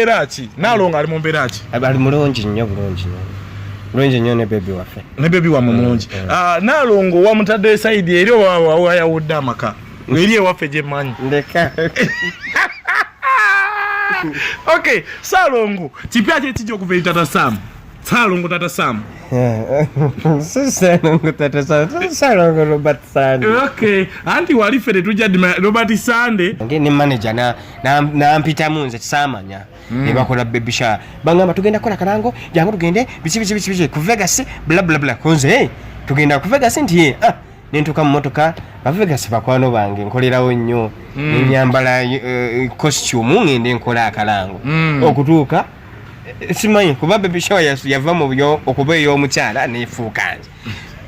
Erachi nalonga ali mumberachi abali mulungi nnyo bulungi nnyo ne baby waffe mulungi nalongo wamutadde side eri wayawudde amaka eri ewaffe gye mmanyi ndeka okay salongo kipya kye kijja okuva eri tata Sam salongo tata Sam salongo Robert Sande okay anti wali fere tujja Robert Sande ngene manager na mpita munze kisamanya ne bakola baby shower bangamba tugenda kola kalango jangu tugende bichi ku Vegas bla bla bla konze tugenda ku Vegas nti nentuka mu motoka ba Vegas bakwano bange nkolerawo nnyo nyambala costume ngende nkola akalango okutuuka simanyi kuba baby shower yava mu byo okuba ey'omukyala nefuukanje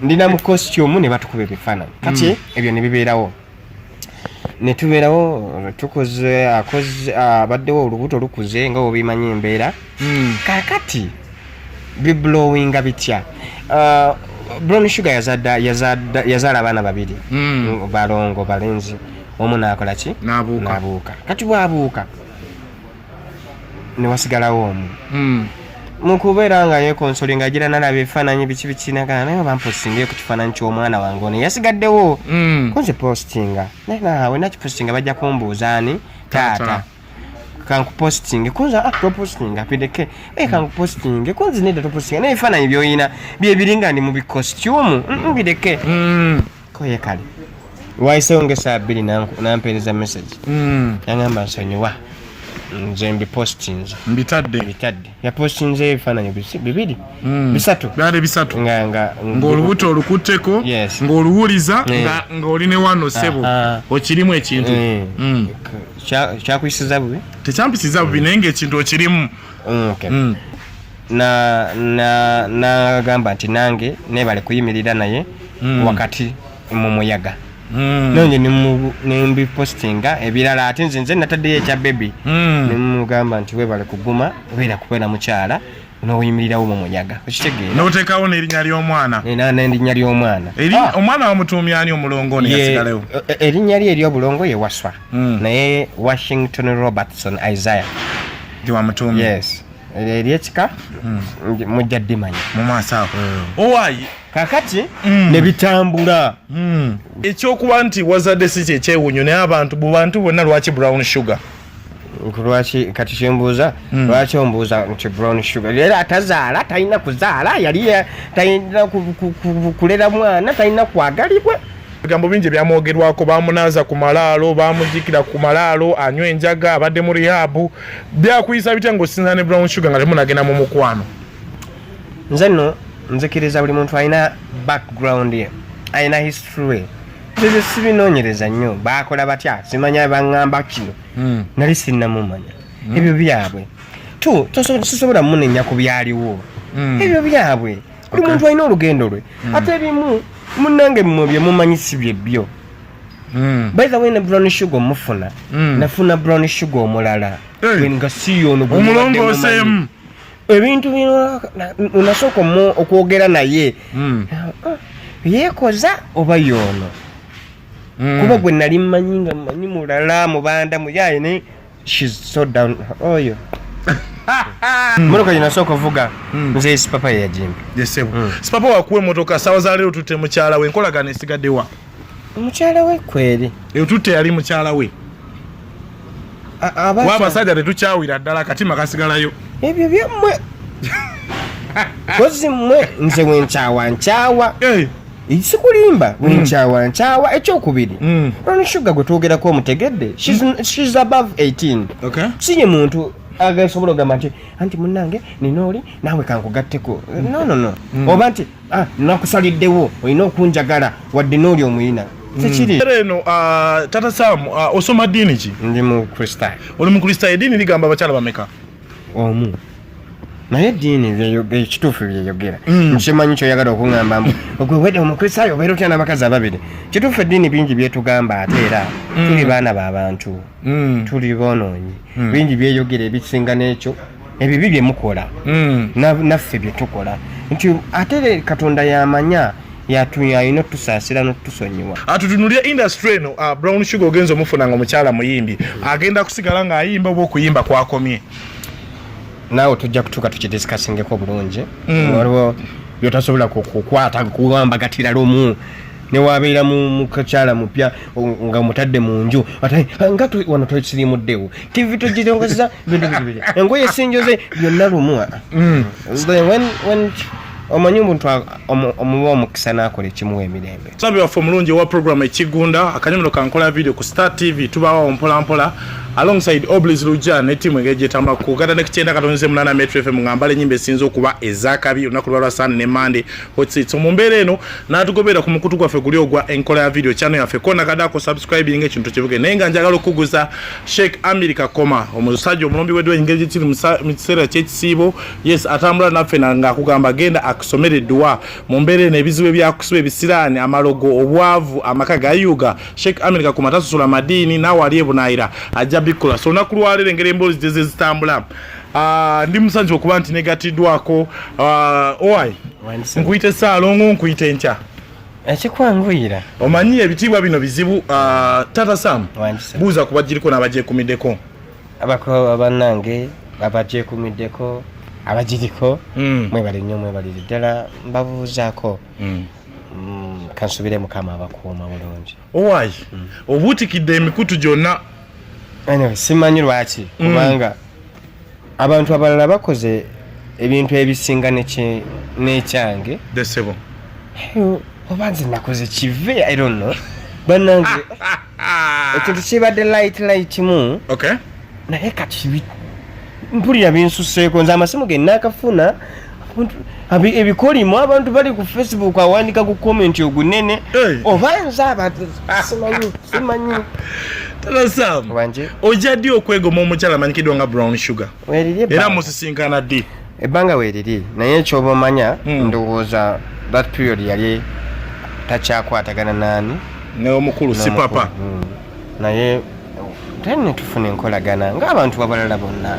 ndina mu costume ne batukuba ebifaananyi kati ebyo ne bibeerawo ne tubeerawo tukoze abaddewo olubuto lukuze nga obimanyi embeera kakati biblowinga bitya Brown Sugar yazala abaana babiri balongo balenzi omu naakola ki naabuuka kati bwabuuka ne wasigalawo omu mukubeera nga yekonsoli nga gira nalaba ebifaananyi bikinagana naye bampostinga ku kifaananyi ky'omwana wange ono yasigaddewo konze postinga nawe nakipostinga bajja kumbuuza ani taata kankupostinge kunza topostinga pideke kankupostinge kunzi nedda topostinga n'ebifaananyi by'oyina byebiringa ndi mu bikostyumu bideke koye kale wayisewo ng'essaawa 2 nampeereza message yangamba nsonyiwa nze mbipostinze mbitadde yapostinze ebifaananyi bibiri bisatu byali bisatu ng'olubuto olukutteko yes. ng'oluwuliza ng'oli ne wano ssebo okirimu ekintu kyakuyisiza bubi tekyampisiza bubi naye ng'ekintu okirimu nagamba nti nange nebale kuyimirira naye wakati mu muyaga nonye nembipostinga ebirala ate nze nataddeyo ekya baby nemugamba nti webale kuguma obeera kubeera mukyala n'oyimirirawo mu munyaga okitegeera n'oteekawo n'erinnya ly'omwana n'erinnya ly'omwana omwana wamutuumya ani omulongo neyasigalewo erinnya lye ery'obulongo ye Waswa naye Washington Robertson Isaiah tiwamutuumya yes eryekika mujja ddimanya mu maaso awo owaayi kakati ne bitambula ekyokuba nti wazadde si kyekyewunyo naye abantu bubantu bonna lwaki Brown Sugar lwaki kati kyembuuza lwaki ombuuza nti Brown Sugar era atazaala talina kuzaala yali talina kulera mwana talina kwagalibwa ebigambo bingi byamwogerwako bamunaaza ku malaalo bamujikira ku malaalo anywa enjaga abadde mu rihabu byakuyisa bitya ng'osinza ne Brown Sugar nga temunagenda mu mukwano nze nno nzikiriza buli muntu alina background ye alina history ebyo sibinoonyereza nnyo bakola batya simanya baŋŋamba kino nali sinnamumanya ebyo byabwe sisobola munenya ku byaliwo ebyo byabwe buli muntu alina olugendo lwe ate ebimu munnange mmwe bye mumanyi si byebyo by the way ne Brown Sugar omufuna nafuna Brown Sugar omulala nga siyono omulongooseemu ebintu bino unasooka okwogera naye yeekoza oba yoono kuba gwe nali mmanyi nga mmanyi mulala mubanda muyaye ne she's so down oyo motoka ginasooka ovuga nze sipapa yeyagimbi yesebo sipapa wakuwa emotoka sawa za leero tutte mukyala we enkolagana esigadde wa mukyala we kweri eyo tutte yali mukyala we wabasajja tetukyawira ddala akatima kasigalayo ebyo byammwe kozi mmwe nze wenkyawa sikulimba wenkyawa ekyokubiri Brown Sugar gwe twogerako omutegedde she's above 18 siye muntu agasobola ogamba nti anti munnange ninooli naawe kankugatteko no oba nti nakusaliddewo olina okunjagala wadde nooli omuyina tekiri eno tata Sam osoma ddiini ki ndi mu Kristaayo oli mu Kristaayo eddiini ligamba abakyala bameka omu naye eddiini ekituufu byeyogera nkimanyi kyoyagala okuŋŋamba ogwe wedde omukristaayo obeera otya n'abakazi ababiri kituufu eddiini bingi byetugamba ate era tuli baana b'abantu tuli boonoonyi bingi byeyogera ebisinga n'ekyo ebibi bye mukola naffe bye tukola nti ate Katonda yamanya yalina otusaasira n'otusonyiwa atutunulye industry eno Brown Sugar ogenza omufuna nga omukyala muyimbi agenda kusigala ng'ayimba oba okuyimba kwakomye naawe tujja kutuuka tukidiscussingeko bulungi waliwo byotasobola kukwata kuwambagatira lumu newabeera mu kakyala mupya nga mutadde mu nju nga wano twesirimuddewo tv tugirongeza bintu bibiri engoye sinjoze byonna lumu omanyi omuntu omuba omukisa n'akola ekimuwa emirembe. Sambi waffe omulungi wa program ekigunda akanyomero kankola video ku Star TV tubawo mpola mpola alongside Oblis Luja ne timu egeje tamba ku kata ne kichenda katonze munana Metro FM ngambale nyimbe sinzo okuba ezakabi olunaku lwa Sunday ne Monday hot seats omumbere eno natugobera ku mukutu gwaffe guli ogwa enkola ya video channel yaffe kona kadako subscribe inge kintu kivuge nenga njagala okuguza Sheikh America Koma omusajja omulombi wedwe ingeje kiri mu kiseera ky'ekisibo yes atambula naffe nga akugamba genda akusomere dua mumbere ne bizibu byakusibe bisirani amalogo obwavu amaka gayuga Sheikh America Koma tasusula madini nawe ali ebunaira ajja bikola so nakulwalire ngere emboli zeze zitambula ndi musanji okuba nti negatiddwako owai nkuyite saalongo nkuyite ncha ekikwanguyira omanyi ebitibwa bino bizibu Tata Sam buuza kubagiriko n'abagyekumiddeko abako abanange abagyekumiddeko abagiriko mwebali nnyo mwebalire ddala mbabuuzaako kansubire mukama abakuuma bulungi owai obuutikidde emikutu gyonna anyway simanyi lwaki kubanga abantu abalala bakoze ebintu ebisinga n'ekyange desebo oba nze nakoze kive I don't know banange ekintu kibadde light mu okay naye kati mpulira binsuseeko nze amasimu ge nakafuna ebikolimu abantu bali ku Facebook awandika ku comment ogunene oba nze abantu simanyi Tata Sam ojaddi okwegoma omukyala amanyikiddwa nga Brown Sugar era musisinkana ddi ebbanga weeriri naye ekyoba omanya ndowooza that period yali takyakwatagana naani neomukulu si papa naye tani netufuna enkolagana ng'abantu abalala bonna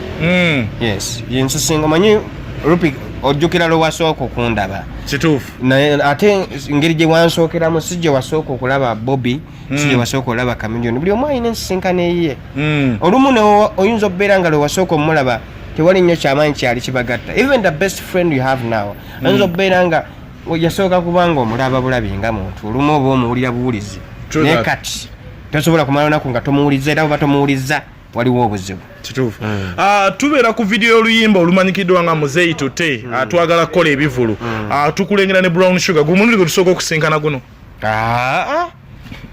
yes yensusinga omanyi rupi ojjukira lwe wasooka okundaba kituufu naye ate engeri gye wansookeramu si gye wasooka okulaba Bobby si gye wasooka olaba Chameleone buli omu alina ensisinkano eyiye olumu oyinza okubeera nga lwe wasooka omulaba tewali nnyo kyamaanyi kyali kibagatta even the best friend you have now oyinza okubeera nga yasooka kubanga omulaba bulabi nga muntu olumu oba omuwulira buwulizi naye kati tosobola kumala olunaku nga tomuwuliza era oba tomuwuliza waliwo obuzibu kituufu tubeera ku video y'oluyimba olumanyikiddwa nga Muzeeyi Tute twagala kukola ebivulu tukulengera ne Brown Sugar gumulundi gwe tusooka okusinkana guno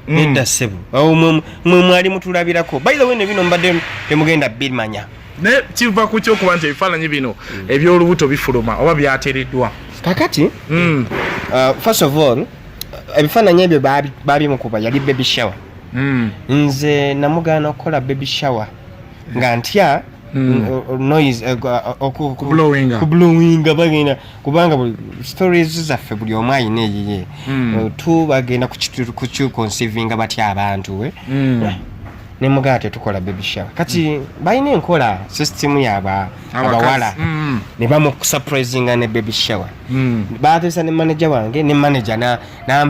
nedda ssebo mwe mwali mutulabirako by the way ne bino mbadde temugenda bimanya ne kiva ku kyokuba nti ebifaananyi bino eby'olubuto bifuluma oba byateereddwa kakati first of all ebifaananyi ebyo baabimukuba yali baby shower nze namugaana okukola baby shower nga ntya noise kublowinga bagenda kubanga stories zaffe buli omu ayina eyiye bagenda kukiconcevinga batya abantu ne mugaa tetukola baby shower kati balina enkola system yaba abawala ne bamusurprisinga ne baby shower bateesa ne manager wange ne manager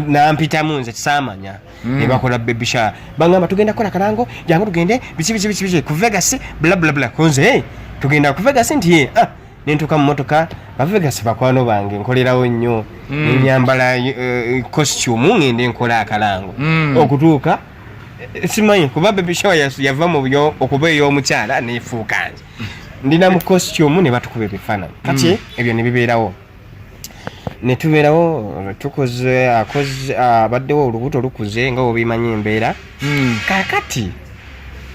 nampitamu nze tisaamanya ne bakola baby shower bangamba tugenda kukola kalango jangu tugende biki ku Vegas bla bla bla konze tugenda ku Vegas nti nentuka mu motoka ba Vegas bakwano bange nkolerawo nnyo enyambala costume ngende nkola akalango okutuuka simanyi kuba baby shower yava mu byo okuba ey'omukyala neefuuka nze ndina mu costume ne batukuba ebifaananyi kati ebyo ne bibeerawo ne tubeerawo tukoze abaddewo olubuto lukuze nga obimanyi embeera kakati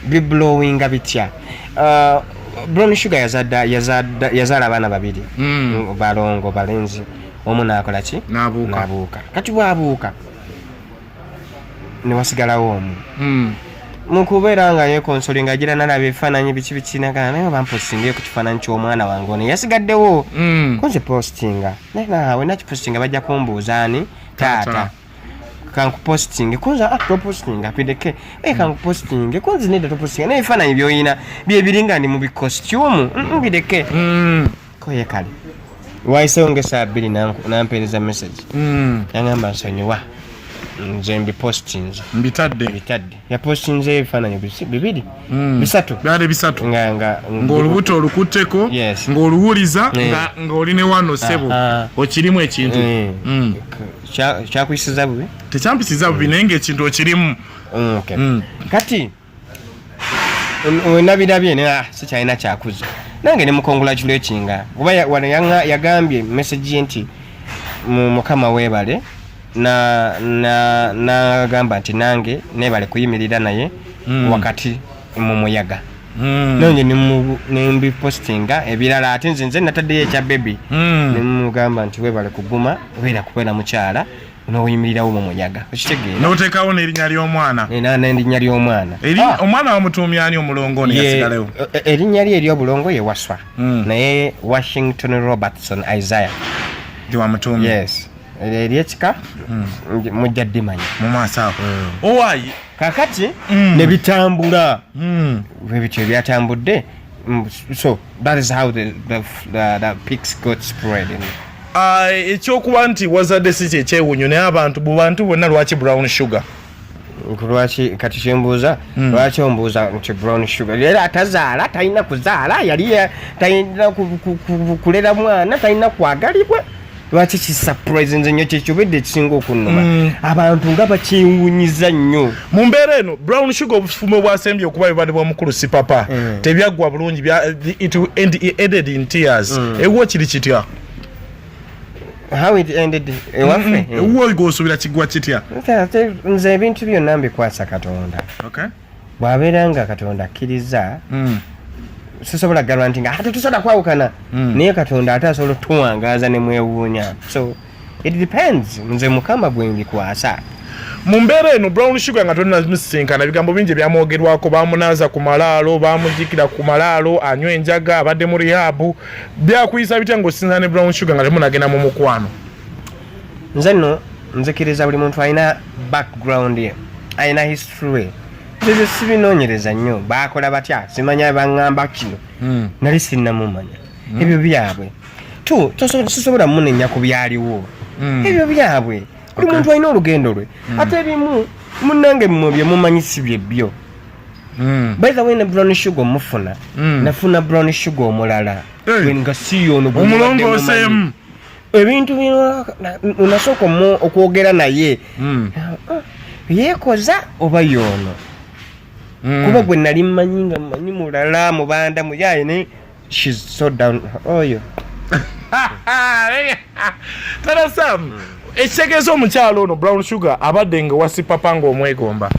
biblowinga bitya Brown Sugar yazaala abaana babiri balongo balenzi omu naakola ki naabuuka kati bwabuuka ne wasigalawo omu mukubeera nga yekonsoli nga gira nalaba ebifaananyi biki bikinagana naye bampostinga ku kifaananyi ky'omwana wange ono yasigaddewo konze postinga naye naawe nakipostinga bajja kumbuuza ani taata kankupostinge kunza topostinga pideke kankupostinge kunzi nedda topostinga naye ebifaananyi by'oyina byebiringa ndi mu bikostyumu bideke koye kale wayisewo ng'essaawa bbiri nampeereza message yangamba nsonyiwa nze mbipostinze mbitadde yapostinze ebifaananyi bibiri bisatu byali bisatu nga ng'olubuto olukutteko ng'oluwuliza nga oli ne wano ssebo okirimu ekintu kyakuyisiza bubi tekyampisiza bubi naye ng'ekintu okirimu kati wenabirabye sikyalina kyakuza nange ne mukongulaculekinga oba yagambye message nti mukama weebale nagamba nti nange nebale kuyimirira naye wakati mu muyaga nange nembipostinga ebirala ate nze nataddeyo ekya bebi nemugamba nti weebale kuguma kubeera mukyala n'oyimirirawo mu muyaga okitegeera n'oteekawo n'erinnya ly'omwana n'erinnya ly'omwana omwana wamutuumye ani omulongo neyasigalewo erinnya lye ery'obulongo ye waswa naye Washington Robertson Isaiah gyewamutuumye yes eryekika mujja ddimanya mu maaso awo owaayi kakati ne bitambula bwebityo byatambudde so that is how the pics got spread ekyokuba nti wazadde si kyekyewunyo naye abantu bubantu bonna lwaki brown sugar lwaki kati kyembuuza lwaki ombuuza nti brown sugar era atazaala talina kuzaala yali talina kulera mwana talina kwagalibwa lwaki kisurprise nze nnyo kyekyobedde ekisinga okunnuma abantu nga bakyewunyiza nnyo mu mbeera eno brown sugar obufumo bwasembye okuba bibadde bwamukulu si papa tebyaggwa bulungi it ended in tears ewo kiri kitya how it ended ewaffe ewo gosubira kigwa kitya nze ebintu byonna mbikwasa Katonda bw'abeera nga Katonda akkiriza sisobola galwa nti nga ate tusobola kwawukana naye Katonda ate asobola otuwangaaza ne mwewuunya so it depends nze mukama gwe mbikwasa mu mbeera eno brown sugar nga tolina musisinkana bigambo bingi byamwogerwako bamunaaza ku malaalo bamujikira ku malaalo anywa enjaga abadde mu rihabu byakuyisa bitya ng'osinza ne brown sugar nga temunagenda mu mukwano nze nno nzikiriza buli muntu alina background ye alina history ezo sibinoonyereza nnyo baakola batya simanya baŋŋamba kino nali sinnamumanya ebyo byabwe sisobola munenya ku byaliwo ebyo byabwe buli muntu alina olugendo lwe ate ebimu munnange mmwe bye mumanyi si byebyo by the way ne brown sugar omufuna nafuna brown sugar omulala nga siyono omulongoosemu ebintu bino unasooka okwogera naye yeekoza oba yoono kuba gwe nali mmanyi nga mmanyi mulala mubanda muyaye ne she's so down oyo tarasamu ekitegeeza omukyalo ono brown sugar abadde nga wasipapa ng'omwegomba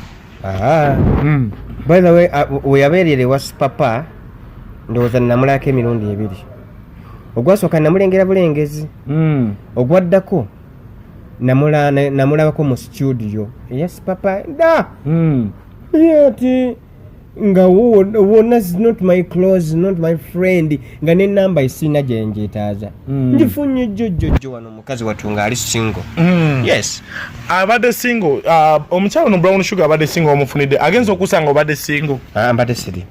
by the way weyabeerere wasipapa ndowooza namulako emirundi ebiri ogwasooka namulengera bulengezi ogwaddako namulabako mu studio eyasipapa ati nga wona is not my close not my friend nga nenamba isina gyenjeetaaza njifunye jjojjo wano omukazi watunga ali single yes abadde single omukyalo no brown sugar abadde single omufunidde agenza okusanga obadde single mbadde siri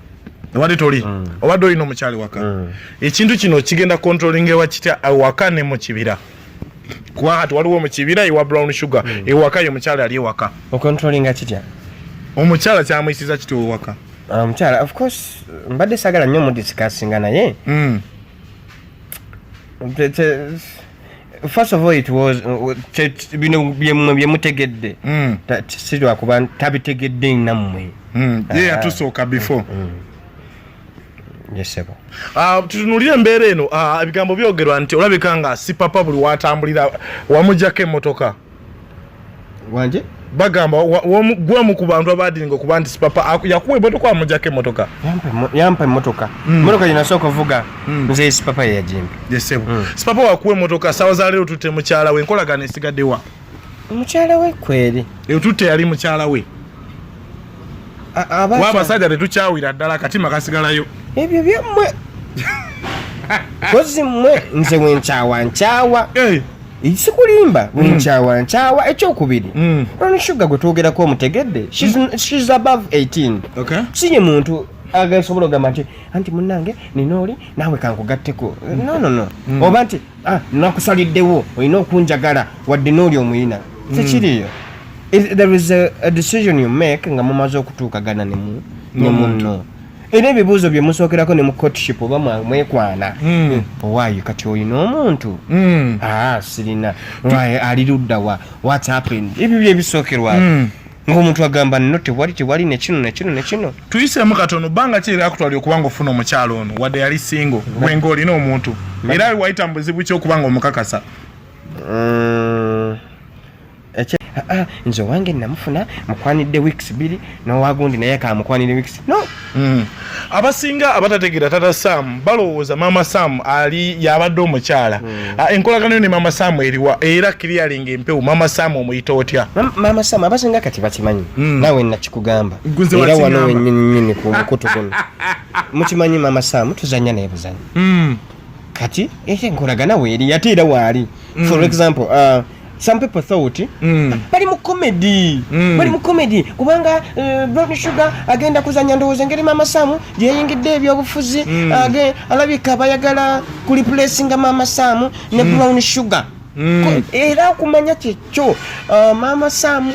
obadde toli obadde olina omukyali waka ekintu kino kigenda controlling ewa kitya waka ne mu kibira kuba kati waliwo mu kibira ewa brown sugar ewaka ye omukyali ali ewaka ocontrollinga kitya omukyala kyamuyisiza kitya ewaka omukyala of course mbadde sagala nnyo mudisikasinga naye first of all it was bino byemutegedde silwakuba tabitegedde nammwe ye yatusooka before yesebo tutunulire embeera eno ebigambo byogerwa nti olabika nga si papa buli watambulira wamujjako emmotoka wanje bagamba gwemu ku bantu abadiringa okuba nti sipapa yakuwa emmotoka wamujjako emmotoka yampa emmotoka emmotoka ginasooka ovuga nze sipapa yeyagimbi yesebo sipapa wakuwa emmotoka sawa za leero tutte mukyala we enkolagana esigaddewa mukyala we kweri etutte yali mukyala we wabasajja tetukyawira ddala akatima kasigalayo ebyo byammwe kozi mmwe nze wenkyawa sikulimba wenkyawa ekyokubiri brown sugar gwe twogerako omutegedde she's above 18 siye muntu agasobola ogamba nti anti munnange ninooli naawe kankugatteko no oba nti nakusaliddewo olina okunjagala wadde nooli omuyina tekiriyo there is a decision you make nga mumaze okutuukagana ne munno era ebibuuzo bye musookerako ne mu courtship oba mwekwana owaayo kati olina omuntu sirina ali ludda wa what's happened ebyo byebisookerwako ng'omuntu agamba nno tewali nekino tuyisemu katono bbanga ki era akutwalira okubanga ofuna omukyalo ono wadde yali singo gwenga olina omuntu era wayita mu buzibu ki okubanga omukakasa nze owange namufuna mukwanidde weeks 2 n'owagundi naye kamukwanidde weeks no abasinga abatategeera tata Sam balowooza mama Sam ali yabadde omukyala enkolagano ne mama Sam eriwa era clearing empewo mama Sam omuyita otya mama Sam abasinga kati bakimanyi nawe nakikugamba era wano wennyini kukutu kuno mukimanyi mama Sam tuzanya naye buzanyi kati enkolagana weeri yateera waali for example some people thought bali mu comedy kubanga Brown Sugar agenda kuzanya ndowooza ngeri mama Sam yeyingidde ebyobufuzi alabika bayagala kuliplacinga mama Sam ne Brown Sugar era kumanya kyekyo mama Sam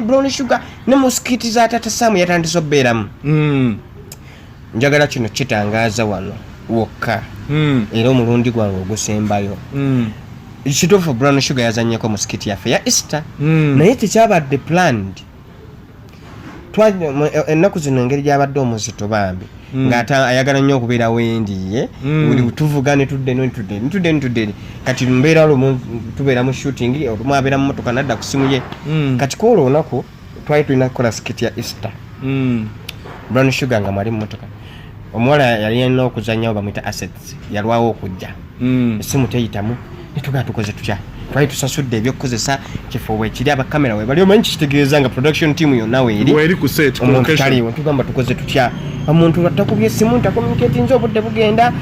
Brown Sugar ne muskiti za tata Sam yatandise obbeeramu njagala kino kitangaaza wano wokka era omulundi gwange ogusembayo ekituufu Brown Sugar yazannyeko mu sikiti yaffe ya Easter naye tekyabadde planned ennaku zino engeri gyabadde omuzito bambi ng'ate ayagala nnyo okubeera wendiye buli tuvuga netudde kati mbeera olumu tubeera mu shooting olumu abeera mu motoka nadda ku simu ye kati kwolwo olunaku twali tulina kukola sikiti ya Easter Brown Sugar nga mwali mu motoka omuwala yali alina okuzannyawo bamwita assets yalwawo okujja essimu teyitamu netugaa tukoze tutya twali tusasudde ebyokukozesa kifo weekiri abakamera we bali omanyi kitegeeza nga production team yonna weeri ku set omuntu taliwo tugamba tukoze tutya omuntu atakubye essimu ntakomuniketi nze obudde bugenda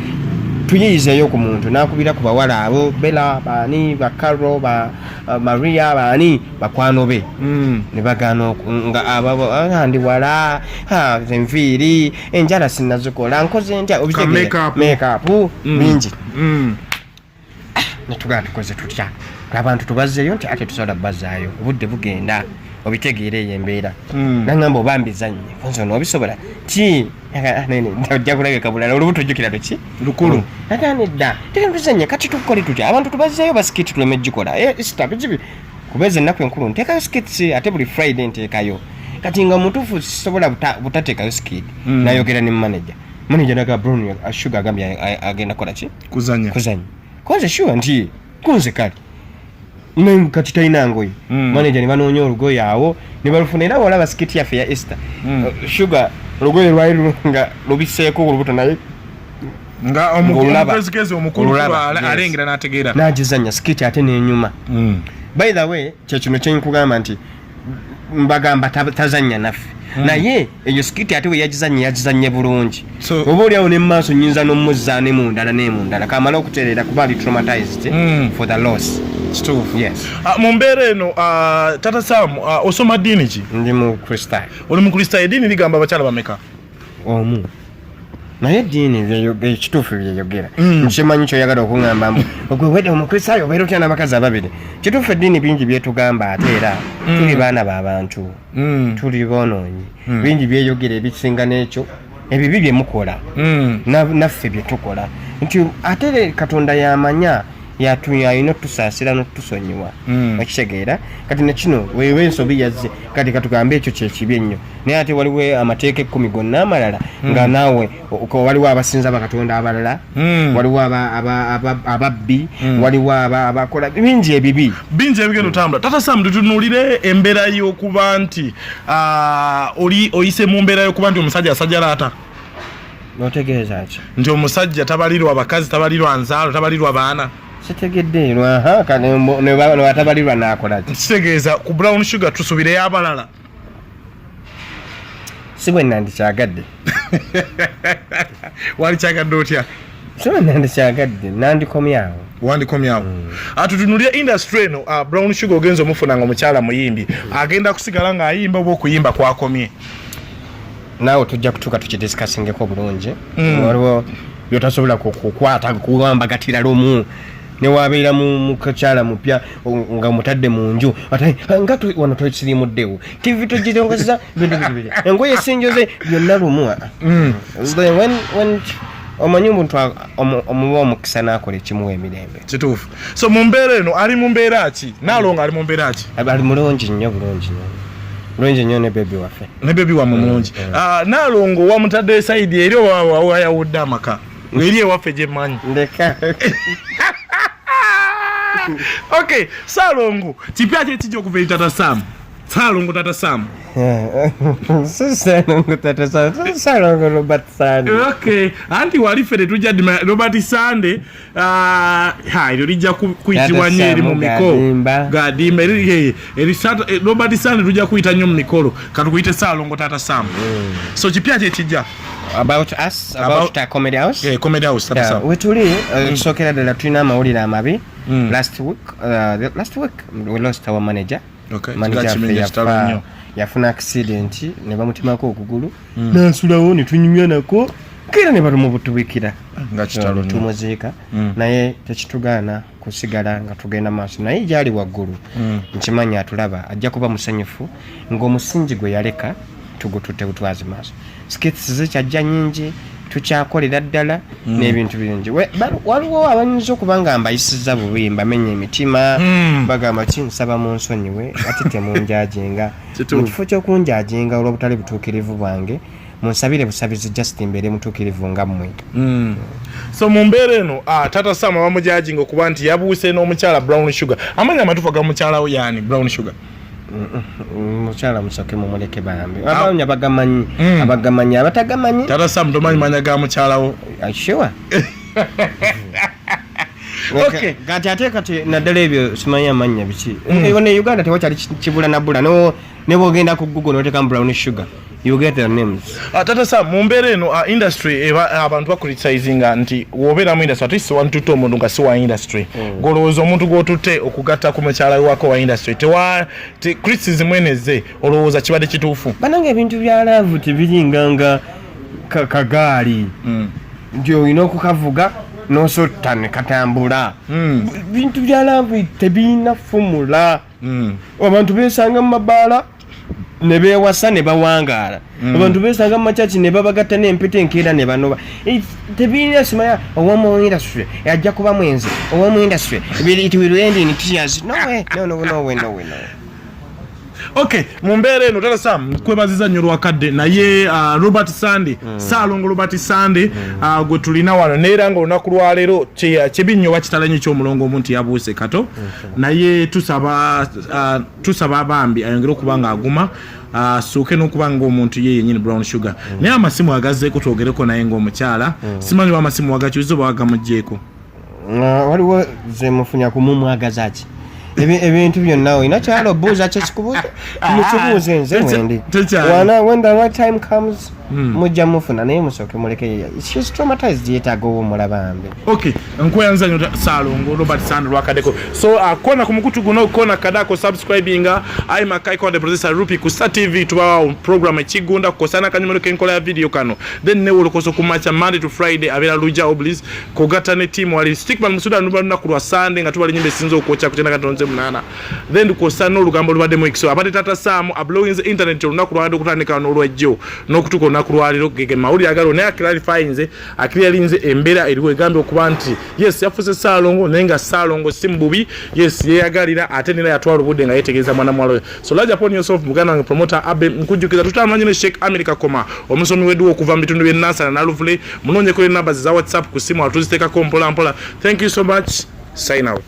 tuyiyizeeyo ku muntu n'akubira ku bawala abo Bella baani bakaro Maria baani bakwano be ne bagaana nga ndi wala enviiri enjala sinnazikola nkoze ntya obitegeera make-up bingi netugaa tukoze tutya abantu tubazzeeyo nti ate tusobola bazaayo obudde bugenda obitegeera eyo embeera nangamba obambizanye nze noobisobola ti ojja kulabika bulala olubuto ojjukira luki lukulu aganedda tuzanye kati tukole tutya abantu tubazzeeyo basikiti tuleme gikola sitabijibi kubeza ennaku enkulu nteekayo sikiti ate buli Friday nteekayo kati nga omutuufu sisobola butateekayo sikiti nayogera ne manager naga Brown Sugar agambye agenda kola ki kuzanya koze sure nti kunze kali ine kati talina ngoye manager ne banoonya olugoye awo ne balufuna era wala basikiti yaffe ya Easter Sugar olugoye lwali nga lubiseeko olubuto naye nga omugezi omukulu alengera n'ategeera n'agizanya sikiti ate n'enyuma by the way kyekino kyenkugamba nti mbagamba tazanya naffe naye eyo sikiti ate we yagizanye bulungi oba oliawo ne maaso nyinza n'omuzza ne mundala kamala okutereera kuba ali traumatized for the loss yes mu mbeera eno tata Sam osoma ddiini ki ndi mu Kristaayo oli mu Kristaayo eddiini ligamba abakyala bameka omu naye eddiini ekituufu byeyogera nkimanyi kyoyagala okuŋŋamba ogwe wedde omukristaayo obeera otya n'abakazi ababiri kituufu eddiini bingi byetugamba ate era tuli baana b'abantu tuli boonoonyi bingi byeyogera ebisinga n'ekyo ebibi bye mukola naffe bye tukola nti ate Katonda yamanya yalina otusaasira n'otusonyiwa okitegeera kati nekino wewe ensobi yazze kati katugambe ekyo kyekibi ennyo naye ate waliwo amateeka 10 gonna amalala nga naawe waliwo abasinza bakatonda abalala waliwo ababbi waliwo abakola bingi ebigenda otambula tata Sam tutunuulire embeera y'okuba nti oyise mu mbeera y'okuba nti omusajja asajjalaata notegeeza ki nti omusajja tabalirwa abakazi tabalirwa nzaalo tabalirwa baana sitegedde atabalirwa n'akola ki kitegeeza ku Brown Sugar tusubireyo abalala si bwe nandikyagadde wali kyagadde otya si bwe nandikyagadde nandikomyawo wandikomyawo tutunulye industry eno Brown Sugar ogenza omufuna nga omukyala muyimbi agenda kusigala ng'ayimba oba okuyimba kwakomye naawe tujja kutuuka tukidiscussingeko bulungi waliwo byotasobola kukwata kuwambagatira lumu ne wabeera mu kakyala mupya nga mutadde mu nju nga wano twesirimuddewo TV tugirongozza engoye sinjoze byonna lumu omanyi omuntu omuba omukisa n'akola ekimuwa emirembe kituufu. So mu mbeera eno ali mu mbeera ki? Naalongo ali mu mbeera ki? Ali mulungi nnyo bulungi nnyo ne bebi waffe wammwe mulungi. Naalongo wamutadde sayidi eri wayawudde amaka eri ewaffe gye mmanyi ndeka okay. Saalongo kipya kye kijja okuva eri Tata Sam? Saalongo Tata Sam Saalongo Robert Sande. Okay, anti wali fere tujja Robert Sande eryo lijja kuyitibwa nnyo eri mu mikolo gadimba eri Robert Sande tujja kuyita nnyo mu mikolo katukuyite Saalongo Tata Sam. So kipya kye kijja about us about Comedy House. Yeah, Comedy House Tata Sam. Wetuli tusokera ddala tulina amawulire amabi. Last week we lost our manager. Okay, yafuna accident ne bamutimako okugulu nansulawo ne tunyumya nako kera ne batumubutubikira nga kitalo tumuziika naye tekitugaana kusigala nga tugenda maaso naye gyali waggulu nkimanya atulaba ajja kuba musanyufu ng'omusingi gwe yaleka tugutute butwazi maaso skits zikyajja nyingi tukyakolera ddala n'ebintu bingi waliwo abanyinza okuba nga mbayisiza bubi mbamenya emitima bagamba kinsaba mu nsonyiwe ate temunjajenga mu kifo ky'okunjajenga olw'obutali butuukirivu bwange munsabire busabizi Justin mbeere mutuukirivu nga mmwe. So mu mbeera eno Tata Sam bamujajinga okuba nti yabuuse n'omukyala Brown Sugar. Amanya amatuufu ga mukyala we yaani Brown Sugar? Mukyala musoke mumuleke bambi abanya bagamanyi abatagamanyi. Tata Sam tomanyi manya ga mukyala wo? Sure. Okay, kati naddala ebyo simanyi amanya biki. Ne Uganda tewakyali kibula nabula ne bwogenda ku Google n'oteekamu Brown Sugar you get their names. Tata Sam mu mbeera eno industry abantu bacriticinga nti wobeera mu industry ati si wantutte omuntu nga si wa industry golowooza omuntu gw'otutte okugatta ku mukyala wako wa industry criticism eneze olowooza kibadde kituufu? Bananga ebintu bya laavu tebiringanga kagaali nti olina okukavuga n'osotta ne katambula. Bintu bya laavu tebirina fumula. Abantu beesanga mu mabaala ne beewasa ne bawangaala. Abantu beesanga mu makyaki ne babagatta n'empeta enkeera ne banoba. Tebirina simanya owamu industry ajja kuba mwenzi owamu industry it will end in tears. No way. Okay, mu mbeera eno Tata Sam kwebaziza nnyo lwakadde naye Robert Sande Saalongo Robert Sande gwe tulina wano neera nga olunaku lwaleero kibi bakitalanye ky'omulongo omuntu yabuuse kato naye tusaba abambi ayongere okuba nga aguma asooke n'okuba ng'omuntu ye yennyini Brown Sugar naye amasimu agazzeeko twogereko naye ng'omukyala simanyi amasimu wagakyuza oba wagamugjeeko? Waliwo ze mufunya kumumwagazaaki ebintu byonna olina kyalo buuza kyekikubuuza mukibuuze nze wendi when the right time comes mujja mufuna naye musooke muleke she's traumatized yeetaaga obumulabambe. Okay, nkweyanza nnyo Saalongo Robert Sande lwakaddeko. So kona ku mukutu guno kona kadako subscribinga ai makai kwa the producer Rupi ku Star TV tubawa program ekigunda kukosana kanyumero kenkola ya video kano then ne olokoso kumacha Monday to Friday abera Luja Oblis kogata ne team wali stickman musuda nuba kulwa Sunday nga tubali nyimbe sinzo okocha kutenda katonze munana then dukosana olugambo lubadde mu ikiso abate Tata Sam ablowing the internet olunaku lwade okutandika n'olwejjo n'okutuko nakulwaliro gege mawuli agalo ne clarify nze akirialinze embera eriwo egambe okuba nti yes yafuse Saalongo nenga Saalongo simbubi yes yeyagalira ate nira yatwala obudde nga yetegereza mwana mwalo. So large upon yourself mugana nga promoter abe nkujukiza tutamanya ne Sheikh America koma omusomi wedu okuva mu bitundu bye Nasara na Luvule munonye ko numbers za WhatsApp ku simu atuziteka ko mpola. Thank you so much. Sign out.